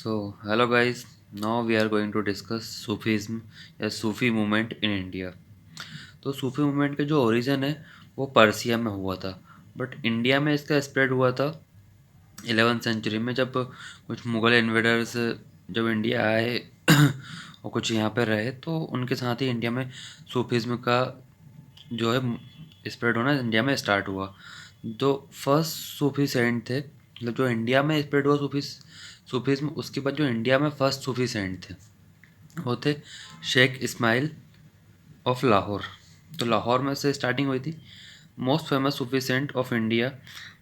Hello guys, now we are going to discuss Sufism या सूफी movement in India. तो सूफी movement का जो origin है वो पर्सिया में हुआ था, बट इंडिया में इसका स्प्रेड हुआ था 11th सेंचुरी में, जब कुछ मुग़ल इन्वेडर्स जब इंडिया आए और कुछ यहाँ पे रहे, तो उनके साथ ही इंडिया में सूफीज़्म का जो है स्प्रेड होना इंडिया में स्टार्ट हुआ। जो फर्स्ट सूफी सेंट थे, मतलब जो इंडिया में स्प्रेड हुआ सूफीज़्म, उसके बाद जो इंडिया में फर्स्ट सूफी सेंट थे वो थे शेख इस्माइल ऑफ लाहौर। तो लाहौर में से स्टार्टिंग हुई थी। Most famous Sufi saint of India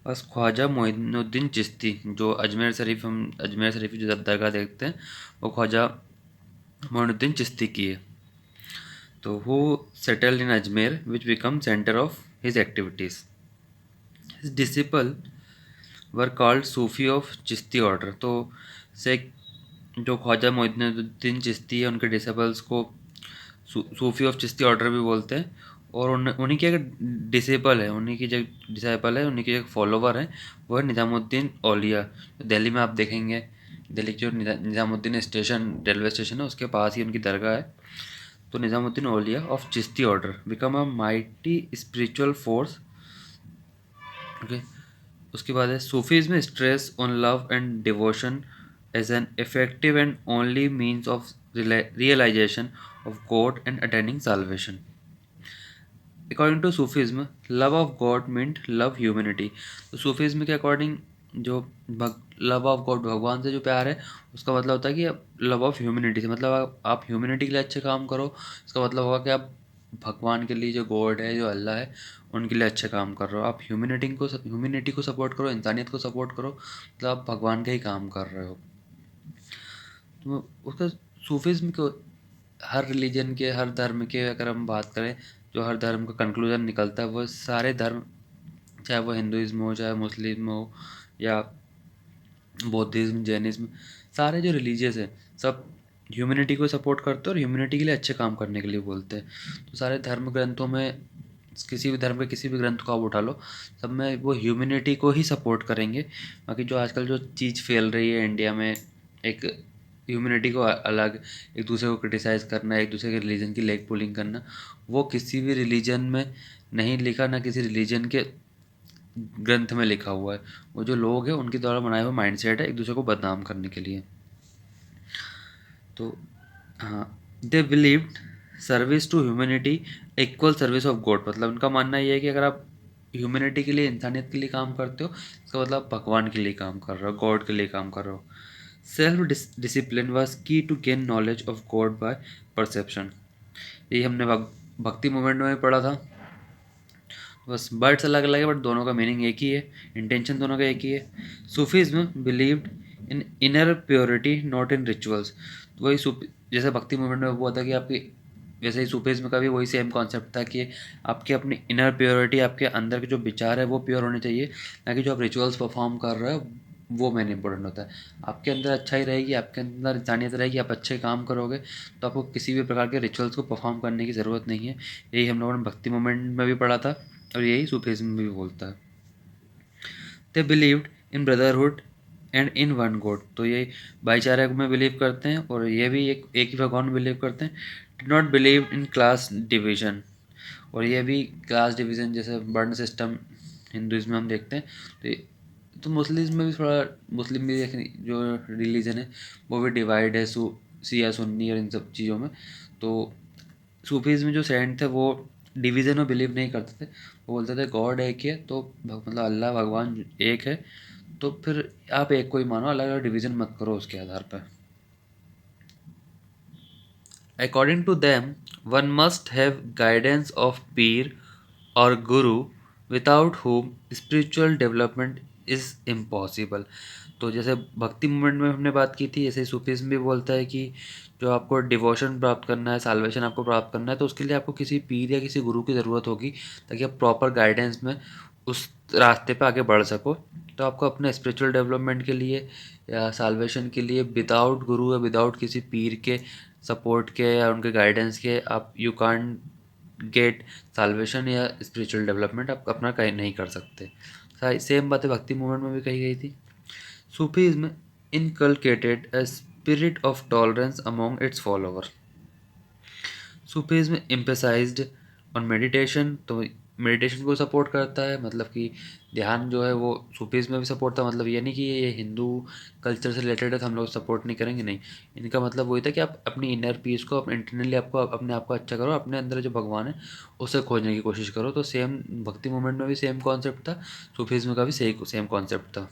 बस ख्वाजा मोइनुद्दीन चिश्ती, जो अजमेर शरीफ की जो दरगाह देखते हैं वो ख्वाजा मोइनुद्दीन चिश्ती की है। तो who settled in Ajmer which become centre of his activities. His disciple were called Sufi of Chishti order. तो से जो ख्वाजा मोइनुद्दीन चिश्ती है उनके डिसिपल्स को सूफी ऑफ चिश्ती ऑर्डर भी बोलते हैं। और उन्हीं के एक डिसेबल है, उन्हीं की जो डिसाइपल है, उन्हीं के एक फॉलोवर है, वो है निज़ामुद्दीन औलिया। तो दिल्ली में आप देखेंगे, दिल्ली के जो निज़ामुद्दीन स्टेशन रेलवे स्टेशन है उसके पास ही उनकी दरगाह है। तो Nizamuddin Auliya of Chishti order become a mighty spiritual force. Okay, उसके बाद है सूफीज़ में stress on love and devotion as an effective and only means of realization of God and attaining salvation. According to Sufism, love of God meant love humanity. तो Sufism के according जो love of God, भगवान से जो प्यार है, उसका मतलब होता है कि लव ऑफ ह्यूमैनिटी से मतलब आप ह्यूमैनिटी के लिए अच्छे काम करो। इसका मतलब होगा कि आप भगवान के लिए, जो गॉड है, जो अल्लाह है, उनके लिए अच्छे काम कर रहे हो। आप ह्यूमैनिटी को सपोर्ट करो, इंसानियत को सपोर्ट करो, मतलब आप भगवान का ही काम कर रहे हो। तो उसका सूफीज़्म को हर रिलीजन के, हर धर्म के अगर हम बात करें, जो हर धर्म का कंक्लूजन निकलता है वो सारे धर्म, चाहे वो हिंदुइज्म हो, चाहे मुस्लिम हो, या बौद्धिज्म, जैनिज्म, सारे जो रिलीजियस है सब ह्यूमैनिटी को सपोर्ट करते हैं और ह्यूमैनिटी के लिए अच्छे काम करने के लिए बोलते हैं। तो सारे धर्म ग्रंथों में, किसी भी धर्म के किसी भी ग्रंथ को आप उठा लो, सब में वो ह्यूमैनिटी को ही सपोर्ट करेंगे। बाकी जो आजकल जो चीज़ फैल रही है इंडिया में, एक ह्यूमैनिटी को अलग, एक दूसरे को क्रिटिसाइज़ करना, एक दूसरे के रिलीजन की लेग पुलिंग करना, वो किसी भी रिलीजन में नहीं लिखा, ना किसी रिलीजन के ग्रंथ में लिखा हुआ है। वो जो लोग हैं उनके द्वारा बनाया हुआ माइंडसेट है एक दूसरे को बदनाम करने के लिए। तो हाँ, they believed service to humanity equal service of God. मतलब उनका मानना ये है कि अगर आप ह्यूमैनिटी के लिए, इंसानियत के लिए काम करते हो, इसका मतलब आप भगवान के लिए काम कर रहे हो, गॉड के लिए काम कर रहे हो। Self discipline was key to gain knowledge of God by perception. यही हमने भक्ति मूवमेंट में भी पढ़ा था। बस वर्ड्स अलग अलग है बट दोनों का मीनिंग एक ही है, इंटेंशन दोनों का एक ही है। Sufism believed in inner purity not in rituals. तो वही जैसे भक्ति मूवमेंट में वो था कि आपकी, वैसे ही सूफीज़्म का भी वही सेम कॉन्सेप्ट था कि आपकी अपनी इनर प्योरिटी, आपके अंदर के जो विचार है वो प्योर होने चाहिए, ना कि जो आप रिचुअल्स परफॉर्म कर रहे हो वो मेन इंपॉर्टेंट होता है। आपके अंदर अच्छाई रहेगी, आपके अंदर इंसानियत रहेगी, आप अच्छे काम करोगे, तो आपको किसी भी प्रकार के रिचुअल्स को परफॉर्म करने की ज़रूरत नहीं है। यही हम लोगों ने भक्ति मूवमेंट में भी पढ़ा था और यही सूफीज़्म में भी बोलता है। They believed in brotherhood and in one God. तो ये भाईचारे में बिलीव करते हैं और ये भी एक ही भगवान में बिलीव करते हैं। Did not believe in class division. और ये भी क्लास डिवीज़न जैसे वर्ण सिस्टम हिंदुइज्म में हम देखते हैं। तो मुस्लिम में भी थोड़ा, मुस्लिम भी एक जो रिलीजन है वो भी डिवाइड है, शिया सुन्नी और इन सब चीज़ों में। तो सूफीज़ में जो सेंट थे वो डिवीज़न में बिलीव नहीं करते थे। वो बोलते थे गॉड एक ही है, तो मतलब अल्लाह भगवान एक है, तो फिर आप एक को ही मानो, अलग अलग डिवीज़न मत करो उसके आधार पर। According to them, one must have guidance of peer or guru without whom spiritual development is impossible। तो जैसे भक्ति मूवमेंट में हमने बात की थी, ऐसे सूफीज़्म भी बोलता है कि जो आपको डिवोशन प्राप्त करना है, साल्वेशन आपको प्राप्त करना है, तो उसके लिए आपको किसी पीर या किसी गुरु की ज़रूरत होगी, ताकि आप प्रॉपर गाइडेंस में उस रास्ते पे आगे बढ़ सको। तो आपको अपने स्पिरिचुअल डेवलपमेंट के लिए या साल्वेशन के लिए विदाउट गुरु या विदाउट किसी पीर के सपोर्ट के या उनके गाइडेंस के, आप यू कांट गेट साल्वेशन या स्पिरिचुअल डेवलपमेंट आप अपना कहीं नहीं कर सकते। सेम बातें भक्ति मूवमेंट में भी कही गई थी। Sufism inculcated a spirit of tolerance among its followers. Sufism emphasized on meditation, तो मेडिटेशन को सपोर्ट करता है, मतलब कि ध्यान जो है वो सूफीज़्म में भी सपोर्ट था। मतलब ये नहीं कि ये हिंदू कल्चर से रिलेटेड है तो हम लोग सपोर्ट नहीं करेंगे, नहीं। इनका मतलब वही था कि आप अपनी इनर पीस को, इंटरनली आपको अपने आप को अच्छा करो, अपने अंदर जो भगवान है उसे खोजने की कोशिश करो। तो सेम भक्ति मूवमेंट में भी सेम कॉन्सेप्ट था, सूफीज़्म का भी सेम कॉन्सेप्ट था।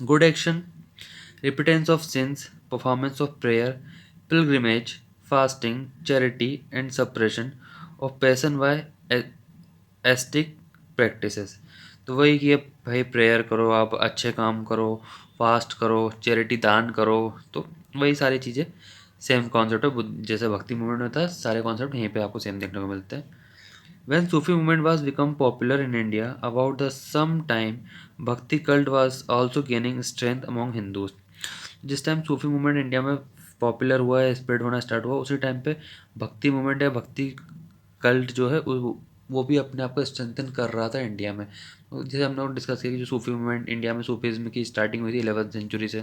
Good action, repentance of sins, performance of prayer, pilgrimage, fasting, charity, and suppression of passion by ascetic practices। तो वही कि भाई प्रेयर करो, आप अच्छे काम करो, फास्ट करो, चैरिटी दान करो, तो वही सारी चीज़ें सेम कॉन्सेप्ट है। जैसे भक्ति मूवमेंट में था, सारे कॉन्सेप्ट यहीं पे आपको सेम देखने को मिलते हैं। When Sufi movement was become popular in India, about the some time, Bhakti cult was also gaining strength among Hindus। जिस टाइम सूफी मूवमेंट इंडिया में पॉपुलर हुआ है, स्प्रेड होना स्टार्ट हुआ, उसी टाइम पे भक्ति मूवमेंट या भक्ति कल्ट जो है वो भी अपने आप को स्ट्रेंथन कर रहा था इंडिया में। जैसे हम लोग डिस्कस किया कि जो सूफी मूवमेंट इंडिया में सूफीज़्म की स्टार्टिंग हुई थी 11वीं सेंचुरी से,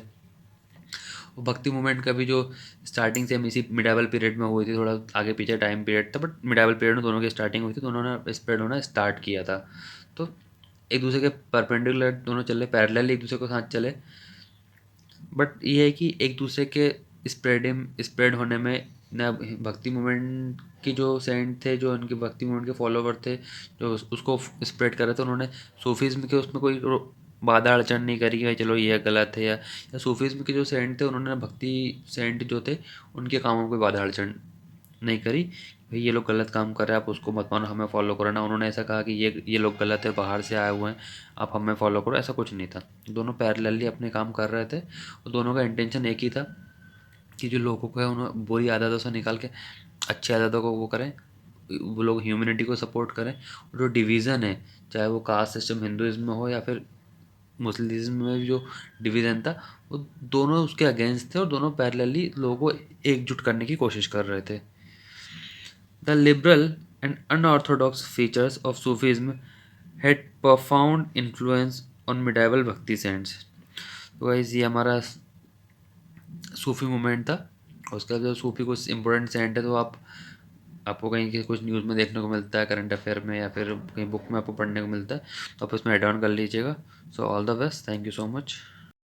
और भक्ति मूवमेंट का भी जो स्टार्टिंग से हम इसी मिडावल पीरियड में हुई थी, थोड़ा आगे पीछे टाइम पीरियड था, बट मिडावल पीरियड में दोनों की स्टार्टिंग हुई थी, दोनों ने स्प्रेड होना स्टार्ट किया था। तो एक दूसरे के परपेंडिकुलर दोनों चले, पैरेलल एक दूसरे के साथ चले, बट ये है कि एक दूसरे के स्प्रेड होने में ना, भक्ति मूवमेंट की जो सेंट थे, जो उनके भक्ति मूवमेंट के फॉलोवर थे, जो उसको स्प्रेड कर रहे थे, उन्होंने सूफीज़्म के उसमें कोई बाधा अड़चन नहीं करी कि भाई चलो ये गलत है, या सूफीज़्म के जो सेंट थे उन्होंने भक्ति सेंट जो थे उनके कामों में कोई बाधा अड़चन नहीं करी। भाई ये लोग गलत काम कर रहे हैं, आप उसको मत मानो, हमें फॉलो करो ना। उन्होंने ऐसा कहा कि ये लोग गलत है, बाहर से आए हुए हैं, आप हमें फॉलो करो, ऐसा कुछ नहीं था। दोनों पैरेलली अपने काम कर रहे थे, और दोनों का इंटेंशन एक ही था कि जो लोगों को है उन्हें बुरी आदतों से निकाल के अच्छी आदतों को वो करें, वो लोग ह्यूमैनिटी को सपोर्ट करें। और जो डिवीज़न है, चाहे वो कास्ट सिस्टम हिंदुज़्म में हो या फिर मुस्लिम में भी जो डिवीज़न था, वो दोनों उसके अगेंस्ट थे, और दोनों पैरेलली लोगों को एकजुट करने की कोशिश कर रहे थे। The liberal and unorthodox features of Sufism had profound influence on medieval Bhakti saints। तो गाइस ये हमारा सूफी मूवमेंट था। और उसका जो सूफी कुछ इंपॉर्टेंट सेंट है, तो आपको कहीं के कुछ न्यूज़ में देखने को मिलता है, करंट अफेयर में, या फिर कहीं बुक में आपको पढ़ने को मिलता है, तो आप उसमें एड ऑन कर लीजिएगा। So all the best, thank you so much.